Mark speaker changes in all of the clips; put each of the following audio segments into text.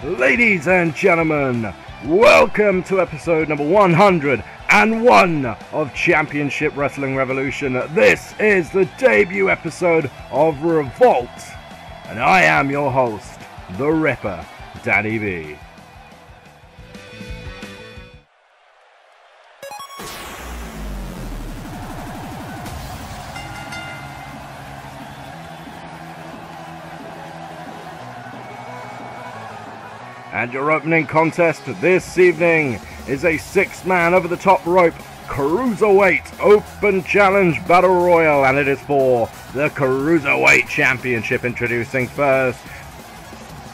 Speaker 1: Ladies and gentlemen, welcome to episode number 101 of Championship Wrestling Revolution. This is the debut episode of Revolt, and I am your host, The Ripper, Danny B. And your opening contest this evening is a 6-man over the top rope Cruiserweight Open Challenge Battle Royal, and it is for the Cruiserweight Championship. Introducing first,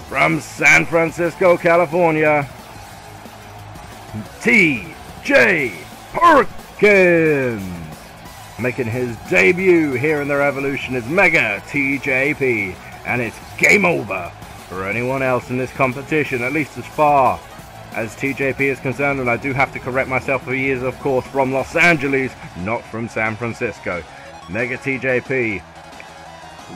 Speaker 1: from San Francisco, California, T.J. Perkins. Making his debut here in the Revolution is Mega TJP, and it's game over for anyone else in this competition, at least as far as TJP is concerned. And I do have to correct myself, for he is of course from Los Angeles, not from San Francisco. Mega TJP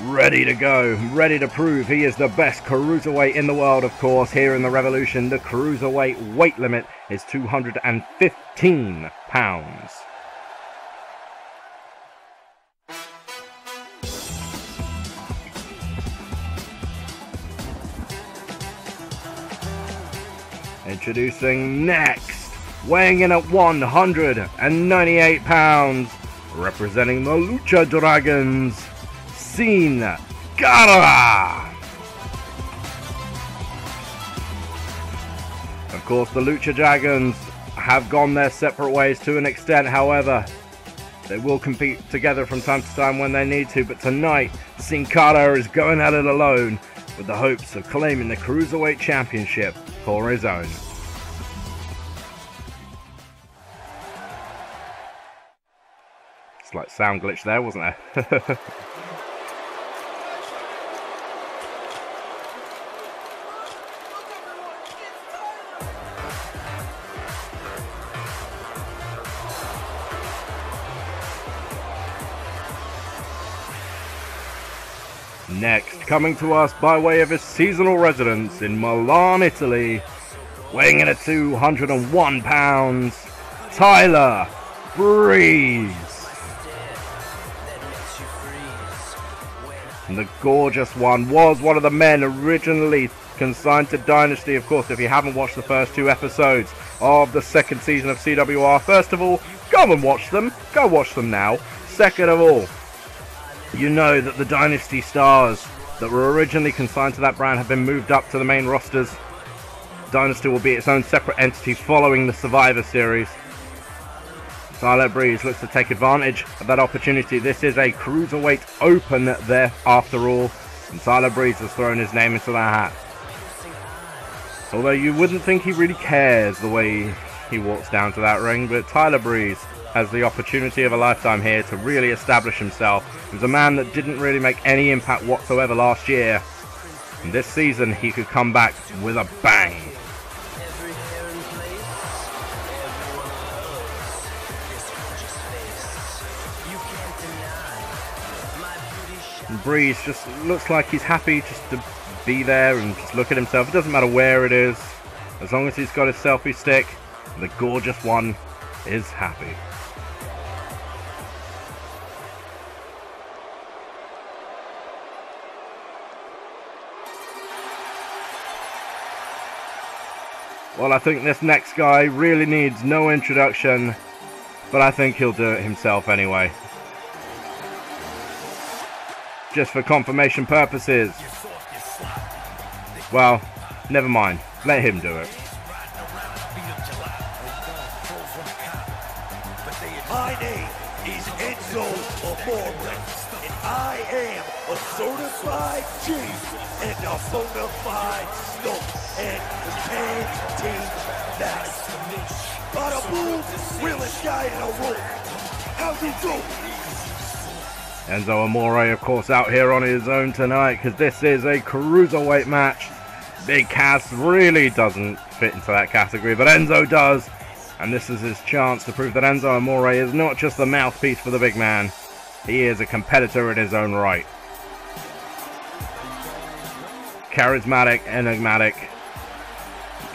Speaker 1: ready to go, ready to prove he is the best cruiserweight in the world. Of course, here in the Revolution, the cruiserweight weight limit is 215 pounds. Introducing next, weighing in at 198 pounds, representing the Lucha Dragons, Sin Cara. Of course, the Lucha Dragons have gone their separate ways to an extent. However, they will compete together from time to time when they need to. But tonight, Sin Cara is going at it alone, with the hopes of claiming the Cruiserweight Championship for his own. Slight sound glitch there, wasn't there? Next, coming to us by way of his seasonal residence in Milan, Italy, weighing in at 201 pounds, Tyler Breeze. And the gorgeous one was one of the men originally consigned to Dynasty. Of course, if you haven't watched the first 2 episodes of the second season of CWR, first of all, go and watch them. Go watch them now. Second of all, you know that the Dynasty stars that were originally consigned to that brand have been moved up to the main rosters. Dynasty will be its own separate entity following the Survivor Series. Tyler Breeze looks to take advantage of that opportunity. This is a Cruiserweight Open there after all, and Tyler Breeze has thrown his name into that hat. Although you wouldn't think he really cares the way he walks down to that ring, but Tyler Breeze has the opportunity of a lifetime here to really establish himself. He was a man that didn't really make any impact whatsoever last year, and this season he could come back with a bang. And Breeze just looks like he's happy just to be there and just look at himself. It doesn't matter where it is, as long as he's got his selfie stick, the gorgeous one is happy. Well, I think this next guy really needs no introduction, but I think he'll do it himself anyway. Just for confirmation purposes. Well, never mind. Let him do it.
Speaker 2: My name is Enzo Amore, and I am a certified G and a bona fide stump and canteen master. Bada boom, realest guy in the room. How you doing?
Speaker 1: Enzo Amore, of course, out here on his own tonight, because this is a cruiserweight match. Big Cass really doesn't fit into that category, but Enzo does. And this is his chance to prove that Enzo Amore is not just the mouthpiece for the big man. He is a competitor in his own right. charismatic, enigmatic,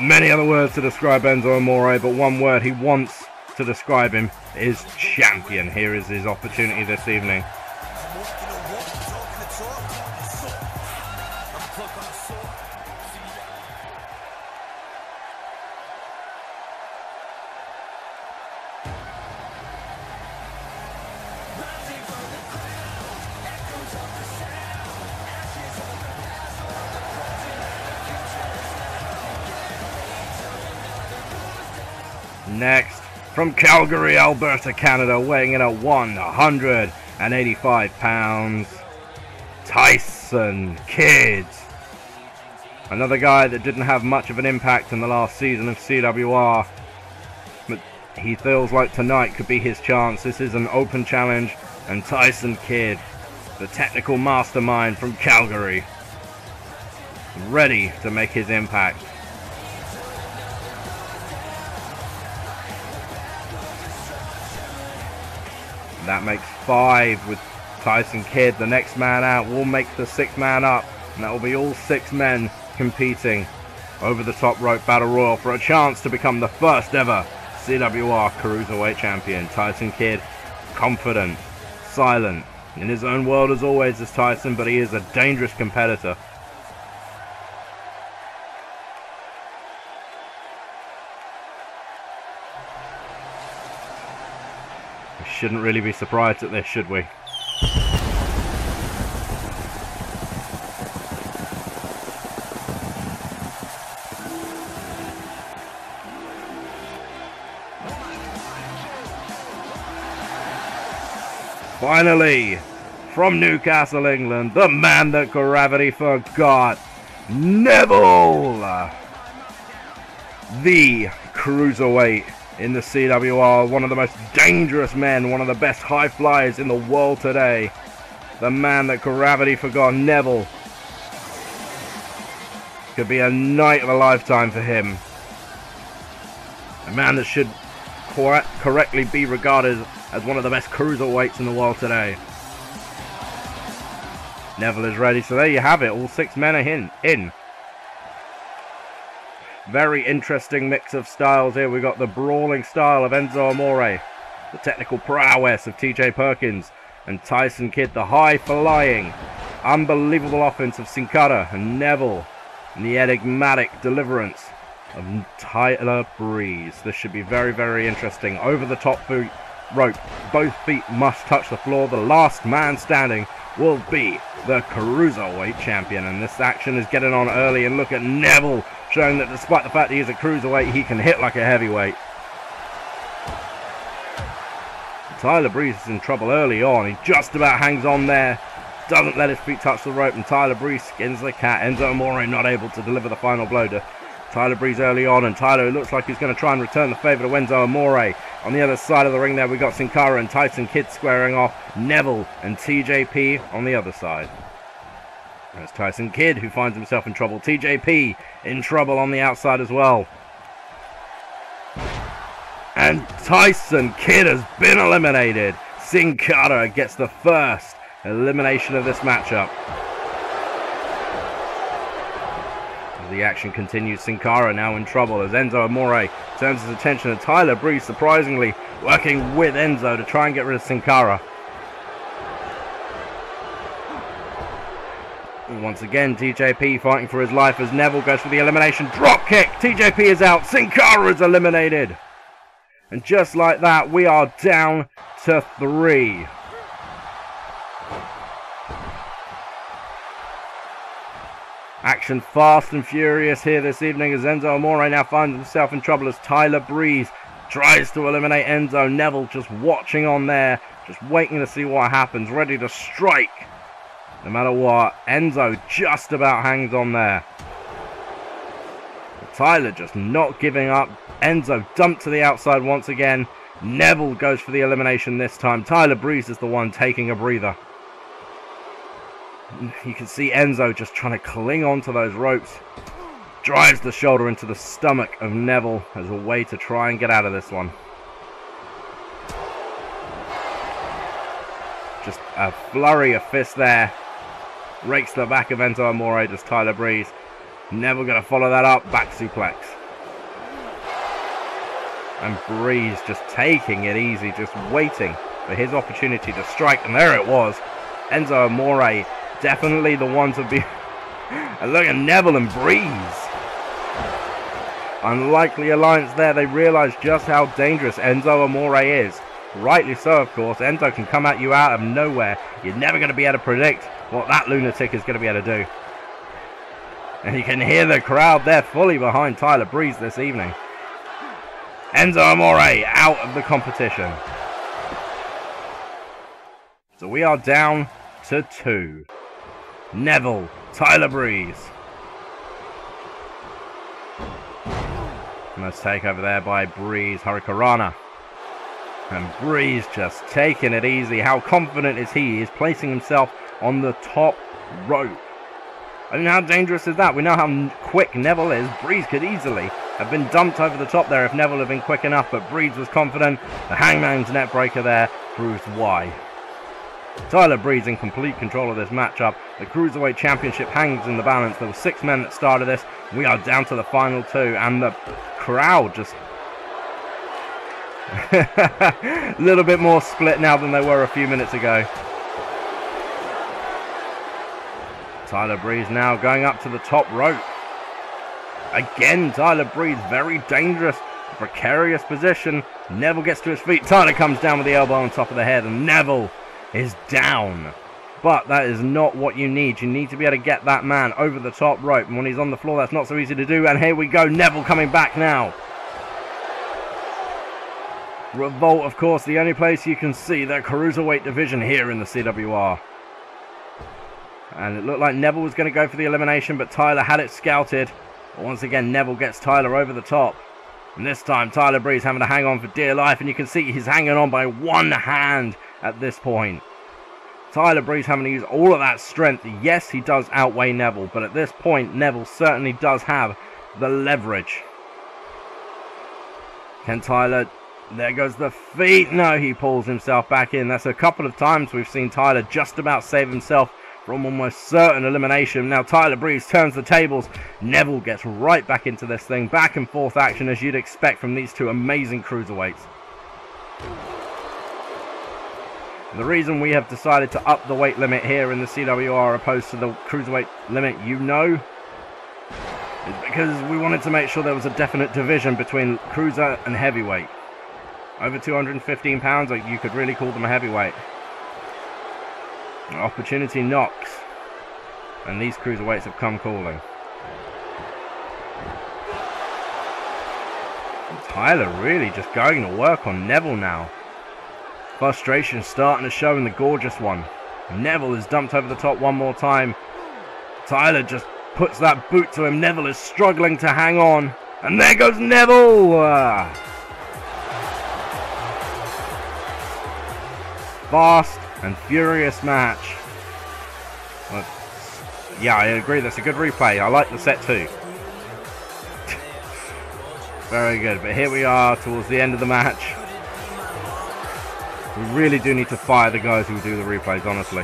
Speaker 1: Many other words to describe Enzo Amore, but one word he wants to describe him is champion. Here is his opportunity this evening. Next, from Calgary, Alberta, Canada, weighing in at 185 pounds, Tyson Kidd. Another guy that didn't have much of an impact in the last season of CWR, but he feels like tonight could be his chance. This is an open challenge, and Tyson Kidd, the technical mastermind from Calgary, ready to make his impact. That makes 5 with Tyson Kidd. The next man out will make the 6th man up, and that will be all 6 men competing over the top rope battle royal for a chance to become the first ever CWR Cruiserweight Champion. Tyson Kidd, confident, silent, in his own world as always is Tyson, but he is a dangerous competitor. We shouldn't really be surprised at this, should we? Finally, from Newcastle, England, the man that gravity forgot, Neville! The Cruiserweight in the CWR, one of the most dangerous men, one of the best high flyers in the world today. The man that gravity forgot, Neville. Could be a night of a lifetime for him. A man that should correctly be regarded as one of the best cruiserweights in the world today. Neville is ready, so there you have it. All 6 men are in. Very interesting mix of styles here. We've got the brawling style of Enzo Amore, the technical prowess of TJ Perkins, and Tyson Kidd, the high-flying, unbelievable offense of Sin Cara and Neville, and the enigmatic deliverance of Tyler Breeze. This should be very, very interesting. Over the top rope, both feet must touch the floor. The last man standing will be the Cruiserweight Champion, and this action is getting on early, and look at Neville showing that despite the fact he is a cruiserweight, he can hit like a heavyweight. Tyler Breeze is in trouble early on. He just about hangs on there, doesn't let his feet touch the rope, and Tyler Breeze skins the cat. Enzo Amore not able to deliver the final blow to Tyler Breeze early on, and Tyler looks like he's going to try and return the favour to Enzo Amore. On the other side of the ring there, we got Sin Cara and Tyson Kidd squaring off, Neville and TJP on the other side. There's Tyson Kidd, who finds himself in trouble. TJP in trouble on the outside as well. And Tyson Kidd has been eliminated. Sin Cara gets the first elimination of this matchup. As the action continues, Sin Cara now in trouble as Enzo Amore turns his attention to Tyler Breeze, surprisingly working with Enzo to try and get rid of Sin Cara. Once again, TJP fighting for his life as Neville goes for the elimination drop kick. TJP is out. Sin Cara is eliminated. And just like that, we are down to 3. Action fast and furious here this evening as Enzo Amore now finds himself in trouble as Tyler Breeze tries to eliminate Enzo. Neville just watching on there, just waiting to see what happens, ready to strike. No matter what, Enzo just about hangs on there. Tyler just not giving up. Enzo dumped to the outside once again. Neville goes for the elimination this time. Tyler Breeze is the one taking a breather. You can see Enzo just trying to cling on to those ropes. Drives the shoulder into the stomach of Neville as a way to try and get out of this one. Just a flurry of fists there. Rakes the back of Enzo Amore, does Tyler Breeze. Neville going to follow that up. Back suplex. And Breeze just taking it easy, just waiting for his opportunity to strike. And there it was. Enzo Amore, definitely the one to be... And look at Neville and Breeze. Unlikely alliance there. They realize just how dangerous Enzo Amore is. Rightly so, of course. Enzo can come at you out of nowhere. You're never going to be able to predict what that lunatic is going to be able to do. And you can hear the crowd there fully behind Tyler Breeze this evening. Enzo Amore out of the competition. So we are down to 2. Neville, Tyler Breeze. Nice take over there by Breeze, Hurricanrana. And Breeze just taking it easy. How confident is he? He is placing himself on the top rope. I mean, how dangerous is that? We know how quick Neville is. Breeze could easily have been dumped over the top there if Neville had been quick enough, but Breeze was confident. The Hangman's net breaker there proves why. Tyler Breeze in complete control of this matchup. The Cruiserweight Championship hangs in the balance. There were 6 men that started this. We are down to the final 2, and the crowd just a little bit more split now than they were a few minutes ago. Tyler Breeze now going up to the top rope. Again, Tyler Breeze, very dangerous, precarious position. Neville gets to his feet. Tyler comes down with the elbow on top of the head, and Neville is down. But that is not what you need. You need to be able to get that man over the top rope. And when he's on the floor, that's not so easy to do. And here we go. Neville coming back now. Revolt, of course, the only place you can see their Cruiserweight division here in the CWR. And it looked like Neville was going to go for the elimination, but Tyler had it scouted. But once again, Neville gets Tyler over the top. And this time, Tyler Breeze having to hang on for dear life. And you can see he's hanging on by one hand at this point. Tyler Breeze having to use all of that strength. Yes, he does outweigh Neville, but at this point, Neville certainly does have the leverage. Can Tyler... There goes the feet. No, he pulls himself back in. That's a couple of times we've seen Tyler just about save himself from almost certain elimination. Now Tyler Breeze turns the tables. Neville gets right back into this thing. Back and forth action as you'd expect from these two amazing cruiserweights. The reason we have decided to up the weight limit here in the CWR opposed to the cruiserweight limit, you know, is because we wanted to make sure there was a definite division between cruiser and heavyweight. Over 215 pounds, you could really call them a heavyweight. Opportunity knocks. And these cruiserweights have come calling. Tyler really just going to work on Neville now. Frustration starting to show in the gorgeous one. Neville is dumped over the top one more time. Tyler just puts that boot to him. Neville is struggling to hang on. And there goes Neville! Fast and furious match. Well, yeah, I agree. That's a good replay. I like the set too. Very good. But here we are towards the end of the match. We really do need to fire the guys who do the replays, honestly.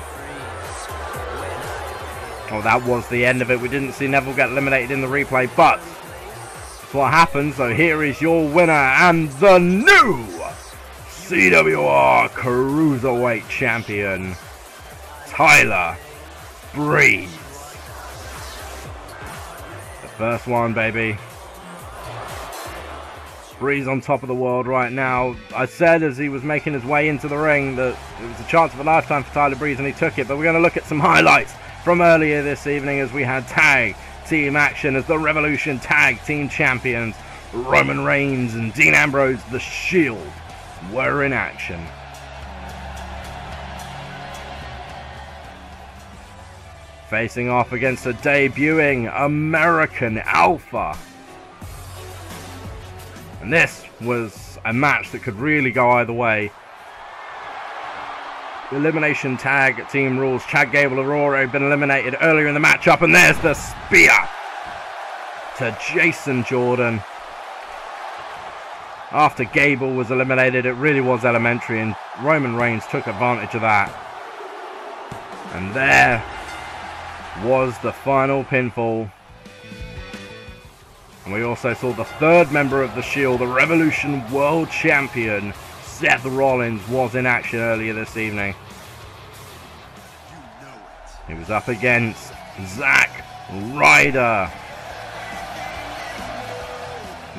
Speaker 1: Oh, that was the end of it. We didn't see Neville get eliminated in the replay, but that's what happens. So here is your winner and the new CWR Cruiserweight Champion, Tyler Breeze. The first one, baby. Breeze on top of the world right now. I said as he was making his way into the ring that it was a chance of a lifetime for Tyler Breeze, and he took it. But we're going to look at some highlights from earlier this evening as we had tag team action as the Revolution Tag Team Champions, Roman Reigns and Dean Ambrose, The Shield, were in action. Facing off against a debuting American Alpha. And this was a match that could really go either way. Elimination tag team rules. Chad Gable Aurora had been eliminated earlier in the matchup, and there's the spear to Jason Jordan. After Gable was eliminated, it really was elementary, and Roman Reigns took advantage of that. And there was the final pinfall And we also saw the third member of the Shield, the Revolution World Champion, Seth Rollins, was in action earlier this evening. He was up against Zack Ryder.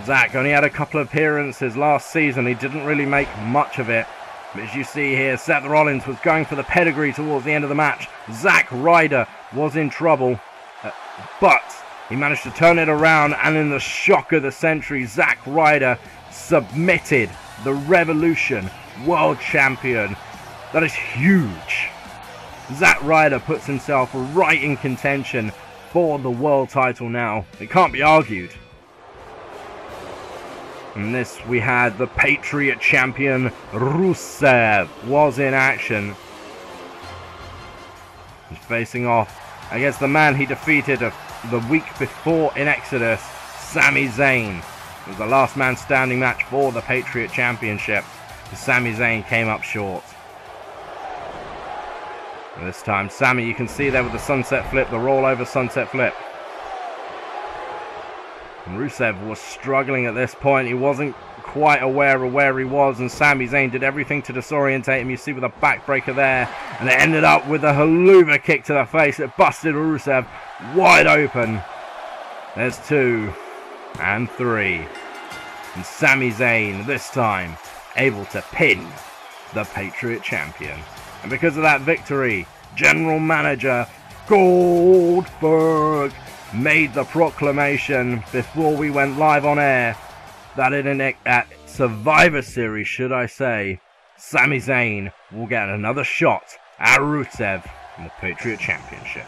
Speaker 1: Zack only had a couple of appearances last season. He didn't really make much of it. But as you see here, Seth Rollins was going for the pedigree towards the end of the match. Zack Ryder was in trouble, but he managed to turn it around, and in the shock of the century, Zack Ryder submitted the Revolution World Champion. That is huge. Zack Ryder puts himself right in contention for the world title now. It can't be argued. And this, we had the Patriot Champion Rusev was in action. He's facing off against the man he defeated the week before in Exodus, Sami Zayn. It was the last man standing match for the Patriot Championship. Sami Zayn came up short. And this time, Sami, you can see there with the sunset flip, the rollover sunset flip. And Rusev was struggling at this point. He wasn't quite aware of where he was, and Sami Zayn did everything to disorientate him. You see with a backbreaker there, and it ended up with a haluva kick to the face that busted Rusev wide open. There's 2 and 3. And Sami Zayn, this time, able to pin the Patriot Champion. And because of that victory, General Manager Goldberg made the proclamation before we went live on air that at Survivor Series, should I say, Sami Zayn will get another shot at Rusev in the Patriot Championship.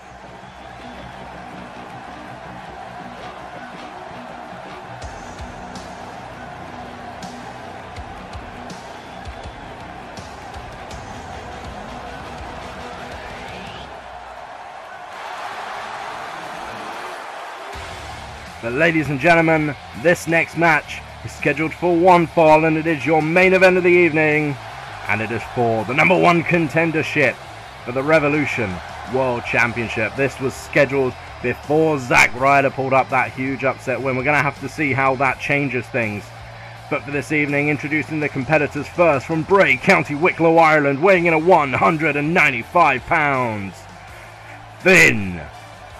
Speaker 1: But ladies and gentlemen, this next match is scheduled for one fall, and it is your main event of the evening, and it is for the #1 contendership for the Revolution World Championship. This was scheduled before Zack Ryder pulled up that huge upset win. We're going to have to see how that changes things. But for this evening, introducing the competitors first, from Bray, County Wicklow, Ireland, weighing in at 195 pounds, Finn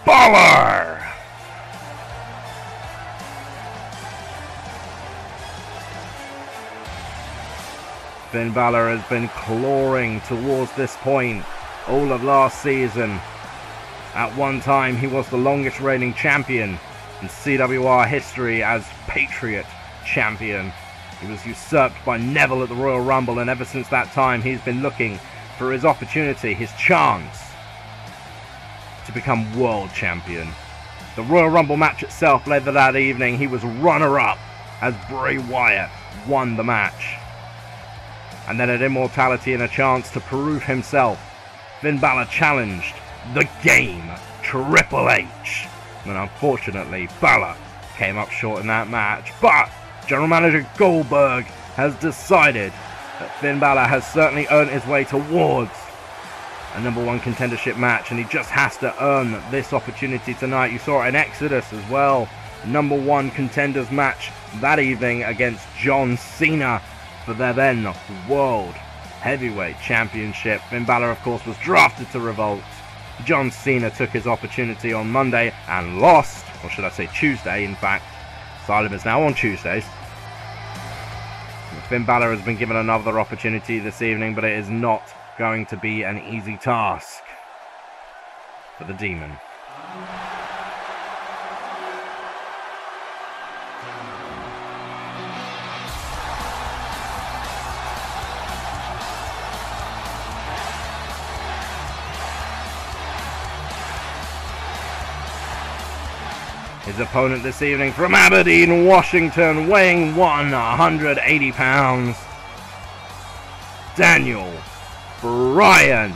Speaker 1: Balor. Finn Balor has been clawing towards this point all of last season. At one time, he was the longest reigning champion in CWR history as Patriot Champion. He was usurped by Neville at the Royal Rumble, and ever since that time, he's been looking for his opportunity, his chance to become World Champion. The Royal Rumble match itself later that evening, he was runner-up as Bray Wyatt won the match. And then at Immortality, and a chance to prove himself, Finn Balor challenged the Game, Triple H. And unfortunately, Balor came up short in that match. But General Manager Goldberg has decided that Finn Balor has certainly earned his way towards a #1 contendership match, and he just has to earn this opportunity tonight. You saw it in Exodus as well. #1 contenders match that evening against John Cena for their then World Heavyweight Championship. Finn Balor, of course, was drafted to Revolt. John Cena took his opportunity on Monday and lost, or should I say Tuesday, in fact. Asylum is now on Tuesdays. Finn Balor has been given another opportunity this evening, but it is not going to be an easy task for the Demon. His opponent this evening from Aberdeen, Washington, weighing 180 pounds, Daniel Bryan.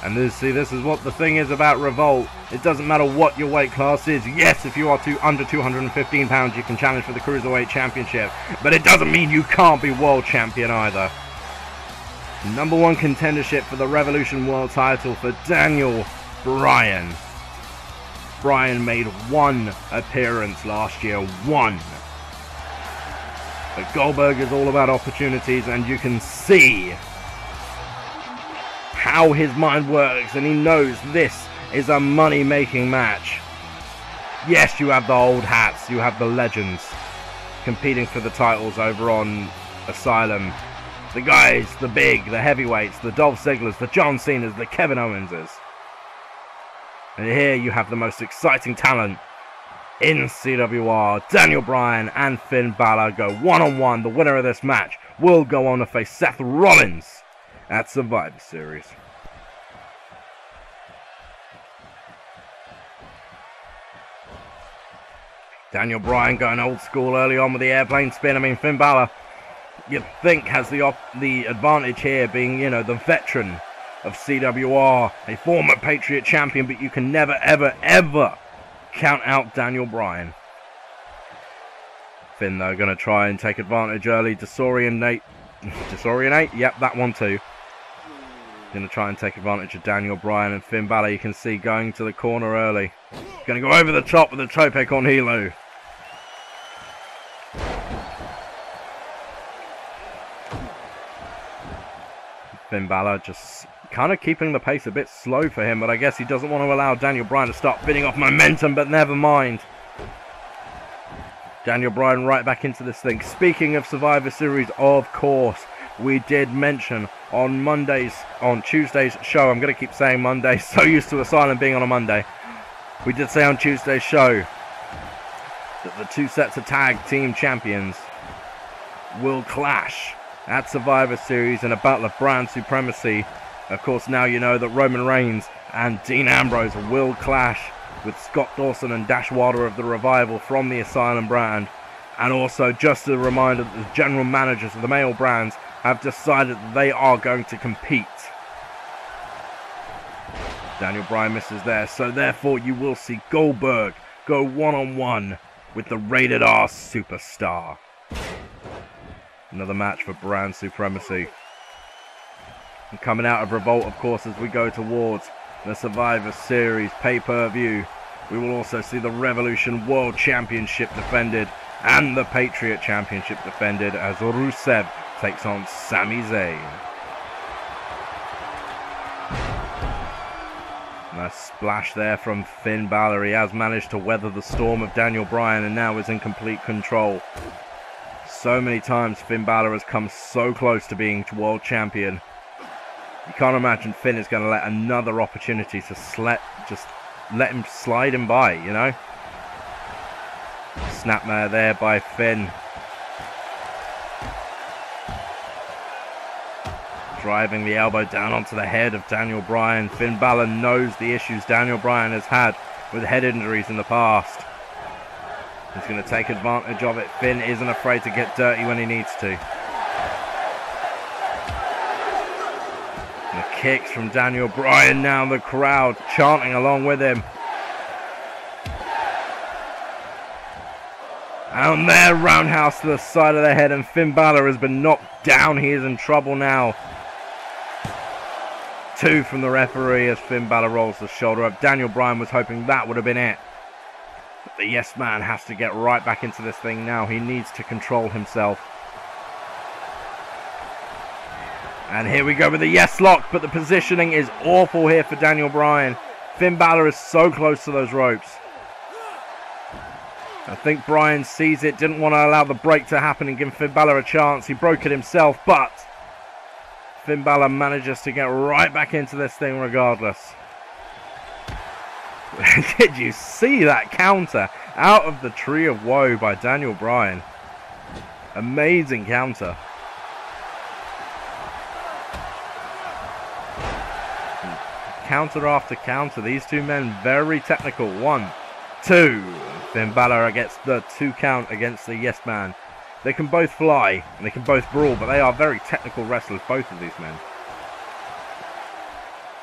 Speaker 1: And this is what the thing is about Revolt. It doesn't matter what your weight class is. Yes, if you are under 215 pounds, you can challenge for the Cruiserweight Championship. But it doesn't mean you can't be World Champion either. #1 contendership for the Revolution World title for Daniel Bryan. Bryan made one appearance last year, one. But Goldberg is all about opportunities, and you can see how his mind works, and he knows this is a money-making match. Yes, you have the old hats, you have the legends competing for the titles over on Asylum. The guys, the big, the heavyweights, the Dolph Ziglers, the John Cenas, the Kevin Owenses. And here you have the most exciting talent in CWR. Daniel Bryan and Finn Balor go one-on-one. The winner of this match will go on to face Seth Rollins at Survivor Series. Daniel Bryan going old school early on with the airplane spin. I mean, Finn Balor, you'd think, has the advantage here, being, you know, the veteran of CWR, a former Patriot champion, but you can never, ever, ever count out Daniel Bryan. Finn, though, going to try and take advantage early. Disorient? Yep, that one too. Going to try and take advantage of Daniel Bryan, and Finn Balor, you can see, going to the corner early. Going to go over the top with the Tope con Hilo. Finn Balor just kind of keeping the pace a bit slow for him, but I guess he doesn't want to allow Daniel Bryan to start bidding off momentum, but never mind. Daniel Bryan right back into this thing. Speaking of Survivor Series, of course, we did mention on Tuesday's show, I'm going to keep saying Monday, so used to Asylum being on a Monday. We did say on Tuesday's show that the two sets of tag team champions will clash at Survivor Series in a battle of brand supremacy. Of course, now you know that Roman Reigns and Dean Ambrose will clash with Scott Dawson and Dash Wilder of the Revival from the Asylum brand. And also, just a reminder that the general managers of the male brands have decided that they are going to compete. Daniel Bryan misses there, so therefore you will see Goldberg go one-on-one with the Rated R Superstar. Another match for brand supremacy. And coming out of Revolt, of course, as we go towards the Survivor Series pay-per-view, we will also see the Revolution World Championship defended and the Patriot Championship defended as Rusev takes on Sami Zayn. Nice splash there from Finn Balor. He has managed to weather the storm of Daniel Bryan and now is in complete control. So many times Finn Balor has come so close to being world champion. You can't imagine Finn is going to let another opportunity to just let him slide him by, you know? Snapmare there by Finn. Driving the elbow down onto the head of Daniel Bryan. Finn Balor knows the issues Daniel Bryan has had with head injuries in the past. He's going to take advantage of it. Finn isn't afraid to get dirty when he needs to. And the kicks from Daniel Bryan now, the crowd chanting along with him. And there, roundhouse to the side of the head, and Finn Balor has been knocked down. He is in trouble now. 2 from the referee as Finn Balor rolls the shoulder up. Daniel Bryan was hoping that would have been it. But the yes man has to get right back into this thing now. He needs to control himself. And here we go with the yes lock, but the positioning is awful here for Daniel Bryan. Finn Balor is so close to those ropes. I think Bryan sees it, didn't want to allow the break to happen and give Finn Balor a chance. He broke it himself, but Finn Balor manages to get right back into this thing regardless. Did you see that counter out of the Tree of Woe by Daniel Bryan? Amazing counter. Counter after counter. These two men very technical. 1, 2. Finn Balor gets the 2 count against the yes man. They can both fly and they can both brawl, but they are very technical wrestlers, both of these men.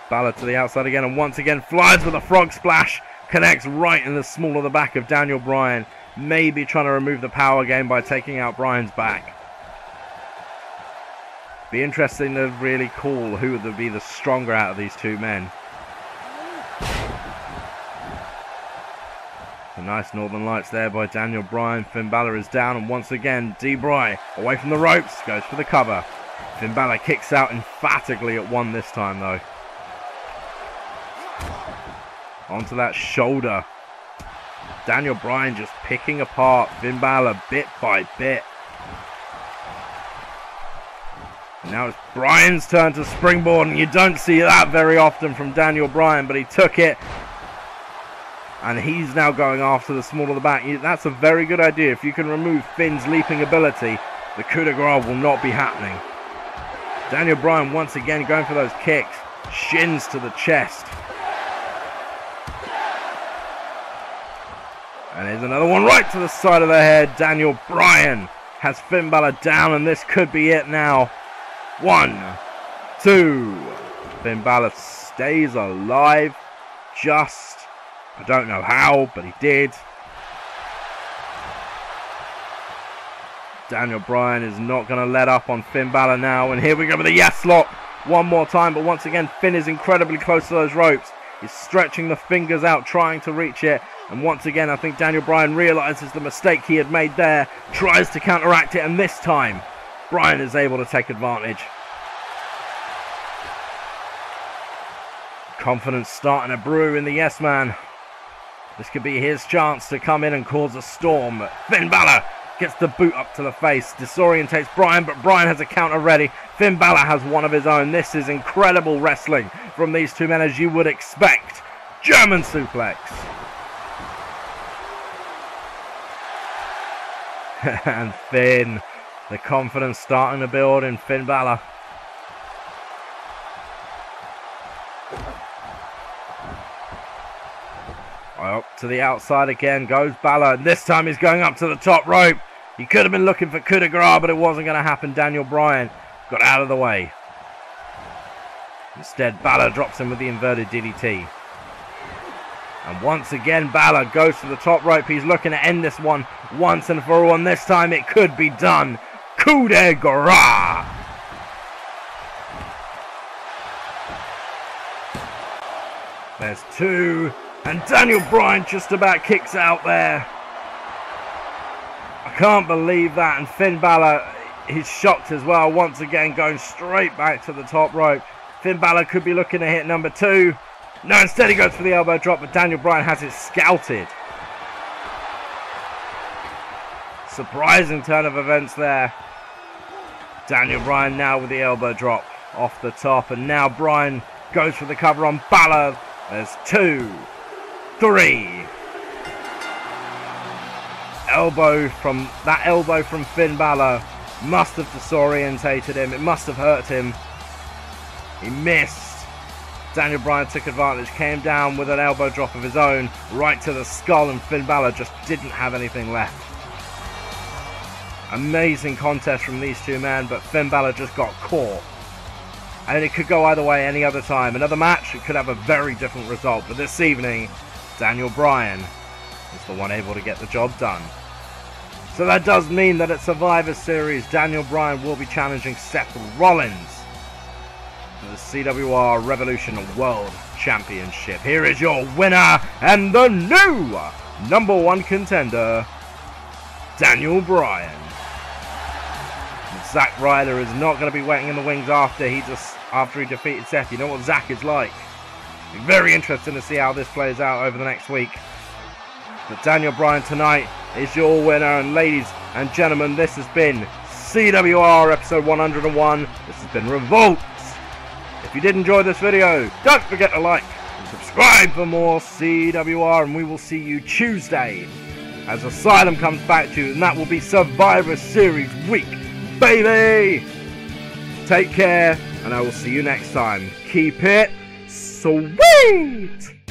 Speaker 1: Balor to the outside again, and once again flies with a frog splash. Connects right in the small of the back of Daniel Bryan. Maybe trying to remove the power game by taking out Bryan's back. Be interesting to really call who would be the stronger out of these two men. nice Northern Lights there by Daniel Bryan. Finn Balor is down, and once again, D-Bry away from the ropes, goes for the cover. Finn Balor kicks out emphatically at one this time, though. Onto that shoulder. Daniel Bryan just picking apart Finn Balor bit by bit. And now it's Bryan's turn to springboard, and you don't see that very often from Daniel Bryan, but he took it. And he's now going after the small of the back. That's a very good idea. If you can remove Finn's leaping ability, the coup de grace will not be happening. Daniel Bryan once again going for those kicks. Shins to the chest. And here's another one right to the side of the head. Daniel Bryan has Finn Balor down, and this could be it now. 1, 2. Finn Balor stays alive. Just, I don't know how, but he did. Daniel Bryan is not going to let up on Finn Balor now. And here we go with a yes lock one more time. But once again, Finn is incredibly close to those ropes. He's stretching the fingers out, trying to reach it. And once again, I think Daniel Bryan realizes the mistake he had made there. Tries to counteract it. And this time, Bryan is able to take advantage. Confidence starting to brew in the yes man. This could be his chance to come in and cause a storm. But Finn Balor gets the boot up to the face. Disorientates Bryan, but Bryan has a counter ready. Finn Balor has one of his own. This is incredible wrestling from these two men, as you would expect. German suplex. And Finn, the confidence starting to build in Finn Balor. Up to the outside again goes Balor, and this time he's going up to the top rope. He could have been looking for coup de grace, but it wasn't going to happen. Daniel Bryan got out of the way. Instead, Balor drops him with the inverted DDT. And once again, Balor goes to the top rope. He's looking to end this one once and for all, and this time it could be done. Coup de grace! There's 2. And Daniel Bryan just about kicks out there. I can't believe that. And Finn Balor, he's shocked as well. Once again, going straight back to the top rope. Finn Balor could be looking to hit number 2. No, instead he goes for the elbow drop, but Daniel Bryan has it scouted. Surprising turn of events there. Daniel Bryan now with the elbow drop off the top. And now Bryan goes for the cover on Balor. There's 2. 3. Elbow from Finn Balor must have disorientated him. It must have hurt him. He missed. Daniel Bryan took advantage, came down with an elbow drop of his own right to the skull, and Finn Balor just didn't have anything left. Amazing contest from these two men, but Finn Balor just got caught. And it could go either way any other time. Another match, it could have a very different result. But this evening, Daniel Bryan is the one able to get the job done. So that does mean that at Survivor Series, Daniel Bryan will be challenging Seth Rollins for the CWR Revolution World Championship. Here is your winner and the new #1 contender, Daniel Bryan. Zack Ryder is not going to be waiting in the wings after he defeated Seth. You know what Zack is like. Very interesting to see how this plays out over the next week. But Daniel Bryan tonight is your winner. And ladies and gentlemen, this has been CWR episode 101. This has been Revolt. If you did enjoy this video, don't forget to like and subscribe for more CWR. And we will see you Tuesday as Asylum comes back to you. And that will be Survivor Series week, baby. Take care, and I will see you next time. Keep it sweet!